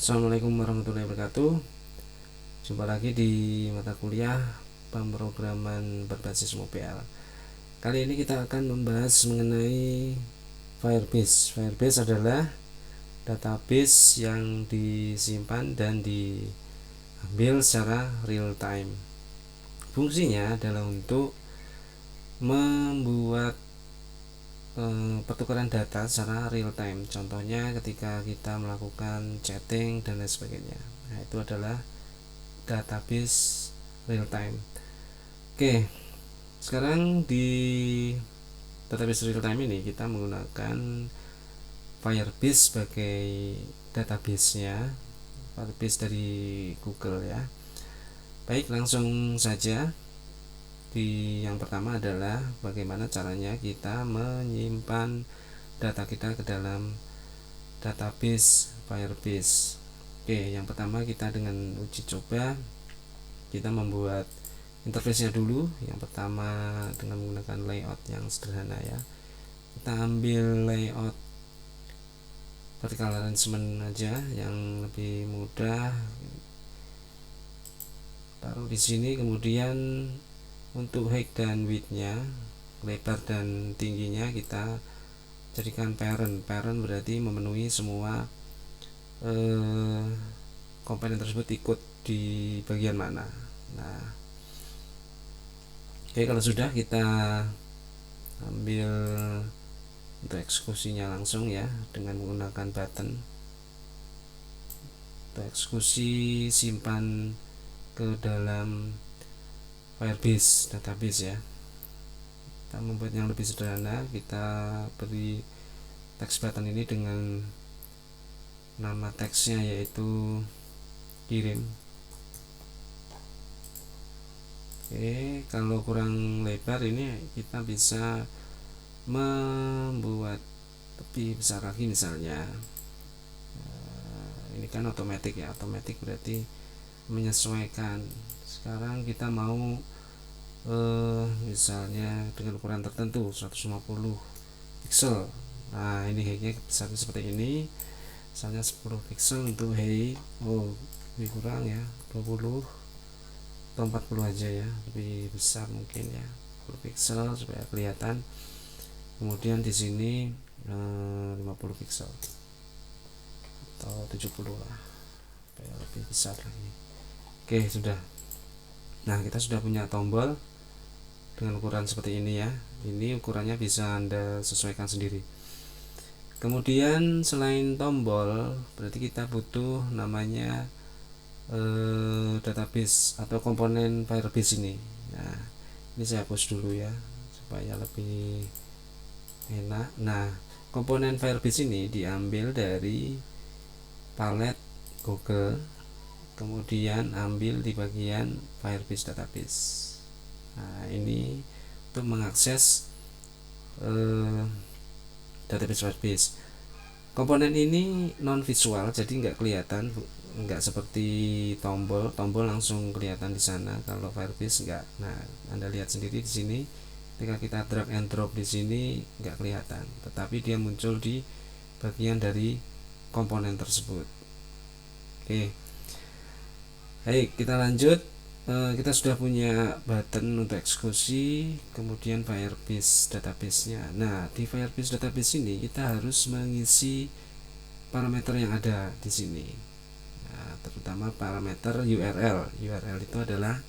Assalamualaikum warahmatullahi wabarakatuh. Jumpa lagi di mata kuliah pemrograman berbasis mobile. Kali ini kita akan membahas mengenai Firebase. Firebase adalah database yang disimpan dan diambil secara real time. Fungsinya adalah untuk membuat pertukaran data secara real time. Contohnya ketika kita melakukan chatting dan lain sebagainya. Nah, itu adalah database real time. Oke, sekarang di database real time ini kita menggunakan Firebase sebagai database-nya, Firebase dari Google ya. Baik, langsung saja. Yang pertama adalah bagaimana caranya kita menyimpan data kita ke dalam database Firebase. Oke, yang pertama kita dengan uji coba kita membuat interface-nya dulu. Yang pertama dengan menggunakan layout yang sederhana ya. Kita ambil layout vertical arrangement aja yang lebih mudah. Taruh di sini, kemudian untuk height dan width-nya, lebar dan tingginya kita jadikan parent. Parent berarti memenuhi semua komponen tersebut ikut di bagian mana. Nah, oke, kalau sudah kita ambil untuk eksekusinya langsung ya dengan menggunakan button. Untuk eksekusi simpan ke dalam Firebase database ya. Kita membuat yang lebih sederhana, kita beri text button ini dengan nama teksnya yaitu kirim. Oke, kalau kurang lebar ini kita bisa membuat lebih besar lagi misalnya. Ini kan otomatis ya, otomatis berarti menyesuaikan. Sekarang kita mau misalnya dengan ukuran tertentu 150 pixel. Nah, ini height-nya bisa seperti ini. Misalnya 10 pixel untuk height. Oh, lebih kurang ya, 20 atau 40 aja ya, lebih besar mungkin ya, 10 pixel supaya kelihatan. Kemudian di sini 50 pixel atau 70 lah, supaya lebih besar lagi. Oke, sudah. Nah, kita sudah punya tombol dengan ukuran seperti ini ya. Ini ukurannya bisa Anda sesuaikan sendiri. Kemudian selain tombol, berarti kita butuh namanya database atau komponen Firebase ini. Nah, ini saya hapus dulu ya supaya lebih enak. Nah, komponen Firebase ini diambil dari palet Google, kemudian ambil di bagian Firebase database. Nah, ini untuk mengakses database Firebase. Komponen ini non visual, jadi nggak kelihatan, nggak seperti tombol langsung kelihatan di sana. Kalau Firebase nggak. Nah, Anda lihat sendiri di sini, ketika kita drag and drop di sini nggak kelihatan, tetapi dia muncul di bagian dari komponen tersebut. Oke, baik, kita lanjut. Kita sudah punya button untuk eksekusi, kemudian Firebase database-nya. Nah, di Firebase database ini kita harus mengisi parameter yang ada di sini. Nah, terutama parameter URL. URL itu adalah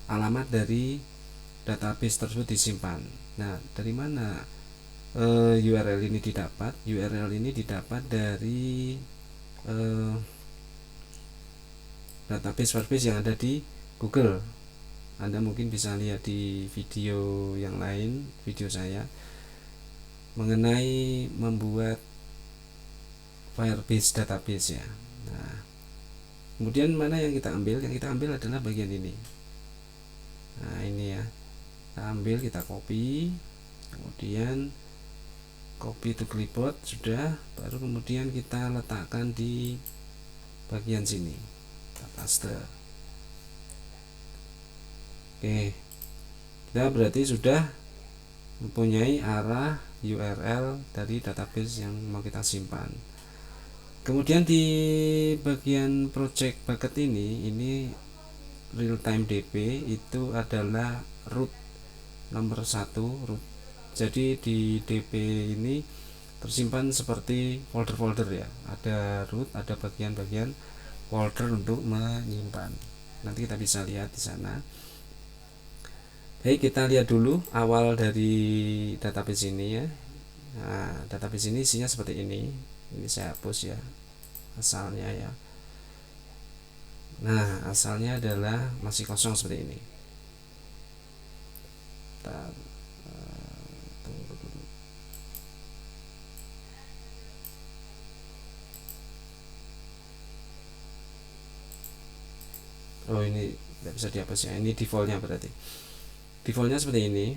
alamat dari database tersebut disimpan. Nah, dari mana URL ini didapat? URL ini didapat dari database Firebase yang ada di Google. Anda mungkin bisa lihat di video yang lain, video saya mengenai membuat Firebase database ya. Nah, kemudian mana yang kita ambil? Yang kita ambil adalah bagian ini. Nah, ini ya. Kita ambil, kita copy, kemudian copy to clipboard sudah, baru kemudian kita letakkan di bagian sini. Kita paste. Oke, kita berarti sudah mempunyai arah URL dari database yang mau kita simpan. Kemudian di bagian project bucket ini real time DB itu adalah root nomor 1 root. Jadi di DB ini tersimpan seperti folder-folder ya, ada root, ada bagian-bagian folder untuk menyimpan. Nanti kita bisa lihat di sana. Baik, kita lihat dulu awal dari database ini ya. Nah, database ini isinya seperti ini. Ini saya hapus ya asalnya ya. Nah, asalnya adalah masih kosong seperti ini. Bentar, tunggu dulu. Oh, ini tidak bisa dihapus ya. Ini defaultnya berarti. Defaultnya seperti ini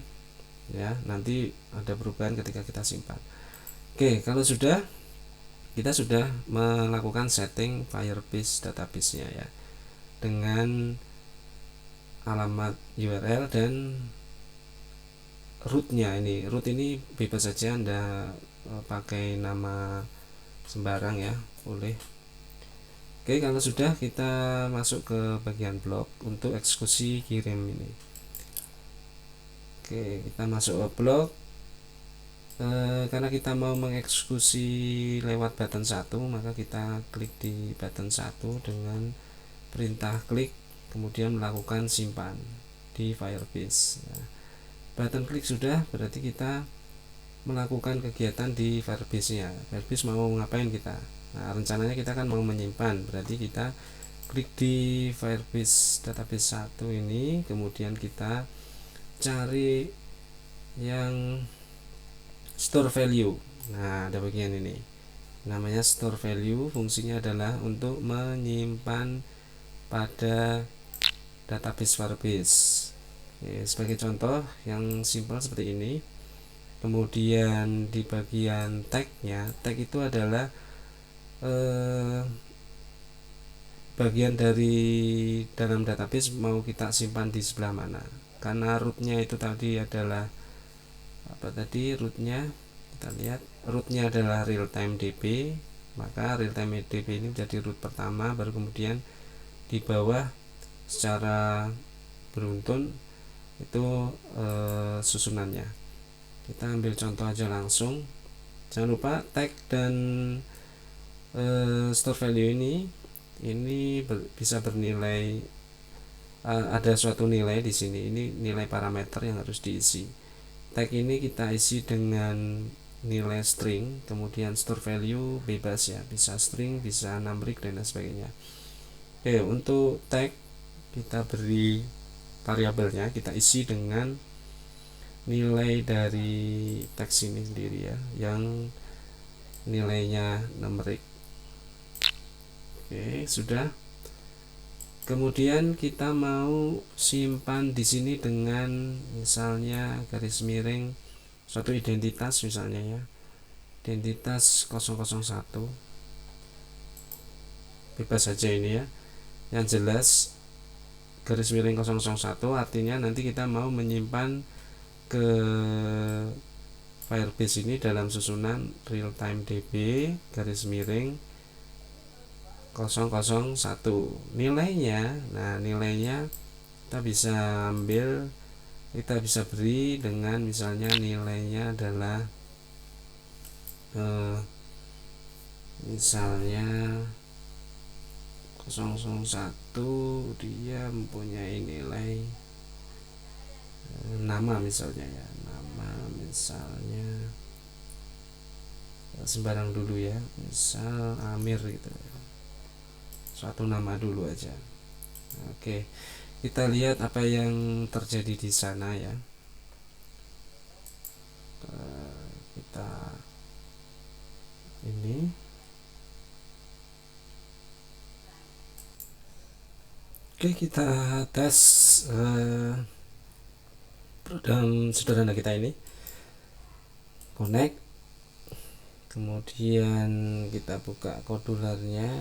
ya. Nanti ada perubahan ketika kita simpan. Oke, kalau kita sudah melakukan setting Firebase database-nya ya, dengan alamat URL dan rootnya. Root ini bebas saja, Anda pakai nama sembarang ya, boleh. Oke, kalau sudah, kita masuk ke bagian blok untuk eksekusi kirim ini. Oke, kita masuk ke blok. Karena kita mau mengeksekusi lewat button 1, maka kita klik di button 1 dengan perintah klik, kemudian melakukan simpan di Firebase. Nah, button klik sudah, berarti kita melakukan kegiatan di Firebase-nya. Firebase mau ngapain kita? Nah, rencananya kita kan mau menyimpan, berarti kita klik di Firebase database 1 ini, kemudian kita cari yang store value. Nah, ada bagian ini namanya store value. Fungsinya adalah untuk menyimpan pada database Firebase. Oke, sebagai contoh yang simpel seperti ini. Kemudian di bagian tag-nya, tag itu adalah bagian dari dalam database mau kita simpan di sebelah mana. Karena rootnya itu tadi adalah rootnya, kita lihat rootnya adalah real time DB, maka real time DB ini menjadi root pertama, baru kemudian di bawah secara beruntun itu susunannya. Kita ambil contoh aja langsung. Jangan lupa tag dan store value ini bisa bernilai, ada suatu nilai di sini. Ini nilai parameter yang harus diisi. Tag ini kita isi dengan nilai string, kemudian store value bebas ya, bisa string, bisa numeric dan lain sebagainya. Oke, untuk tag kita beri variabelnya, kita isi dengan nilai dari teks ini sendiri ya, yang nilainya numeric. Oke, sudah. Kemudian kita mau simpan di sini dengan misalnya garis miring suatu identitas, misalnya ya, identitas 001, bebas saja ini ya. Yang jelas garis miring 001 artinya nanti kita mau menyimpan ke Firebase ini dalam susunan real time DB garis miring 001 nilainya. Nah, nilainya kita bisa ambil, kita bisa beri dengan misalnya nilainya adalah misalnya 001, dia mempunyai nilai nama misalnya ya, nama misalnya sembarang dulu ya, misal Amir gitu ya, suatu nama dulu aja. Oke, kita lihat apa yang terjadi di sana ya. Kita ini oke, kita tes program sederhana kita ini, connect, kemudian kita buka kodularnya.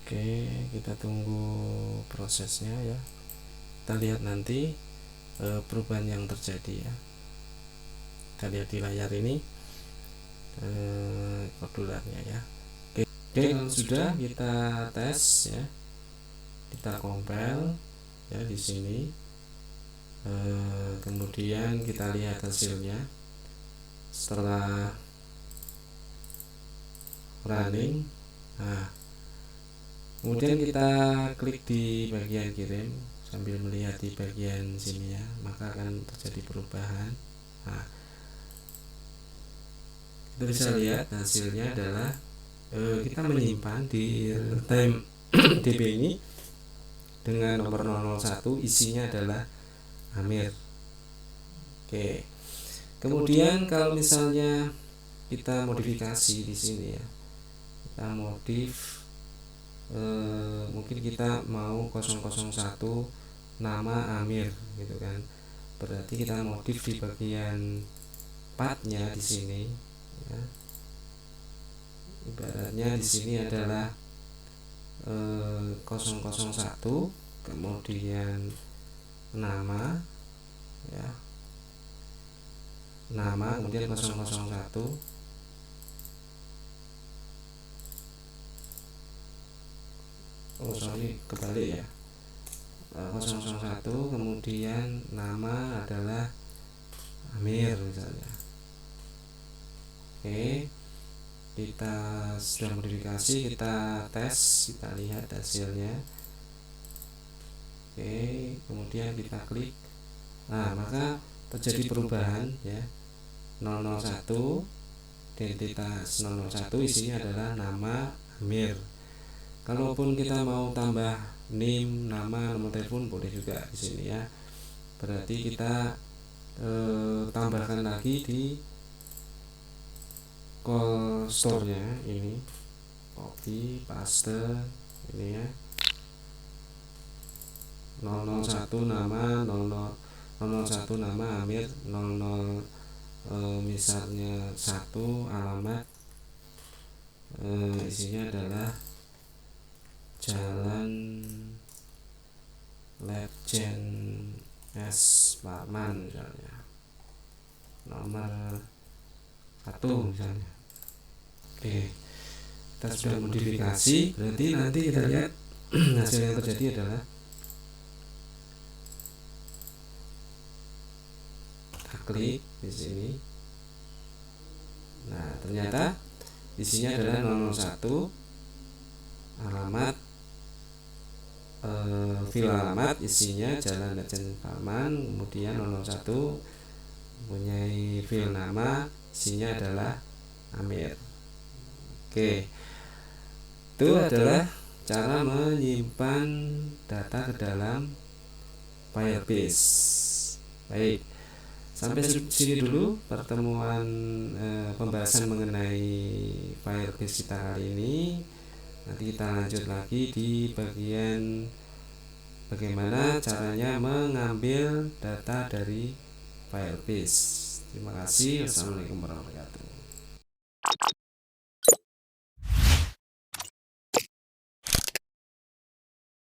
Oke, kita tunggu prosesnya ya. Kita lihat nanti perubahan yang terjadi ya. Kita lihat di layar ini modularnya ya. Oke, kalau sudah kita tes ya, kita compile ya di sini. Kemudian kita lihat hasilnya setelah running. Nah, kemudian kita klik di bagian kirim sambil melihat di bagian sini ya, maka akan terjadi perubahan. Nah, kita bisa lihat hasilnya adalah kita menyimpan di real time DB ini dengan nomor 001, isinya adalah Amir. Oke. Kemudian kalau misalnya kita modifikasi di sini ya, kita modif mungkin kita mau 001 nama Amir gitu kan, berarti kita modif di bagian partnya di sini ya. Ibaratnya di sini adalah 001, kemudian nama ya, nama kemudian 001, kebalik ya, 001 kemudian nama adalah Amir misalnya. Oke, kita sudah modifikasi, kita tes, kita lihat hasilnya. Oke, kemudian kita klik. Nah, maka terjadi perubahan ya. 001, identitas 001 isinya adalah nama Amir. Kalaupun kita mau tambah NIM, nama, nomor telepon boleh juga di sini ya. Berarti kita tambahkan lagi di call store-nya ini, copy paste ini ya, 001 nama 001 nama Amir, 00 misalnya 1 alamat, isinya adalah Jalan Letjen S Parman misalnya, nomor 1 misalnya. Oke, kita sudah modifikasi, berarti nanti kita lihat hasil yang terjadi adalah kita klik di sini. Nah, ternyata isinya adalah 001 alamat, file alamat isinya Jalan Letjen Parman, kemudian 001 mempunyai file nama isinya adalah Amir. Oke, itu adalah cara menyimpan data ke dalam Firebase. Baik, sampai sini dulu pertemuan pembahasan mengenai Firebase kita kali ini. Nanti kita lanjut lagi di bagian bagaimana caranya mengambil data dari Firebase. Terima kasih. Wassalamualaikum warahmatullahi wabarakatuh.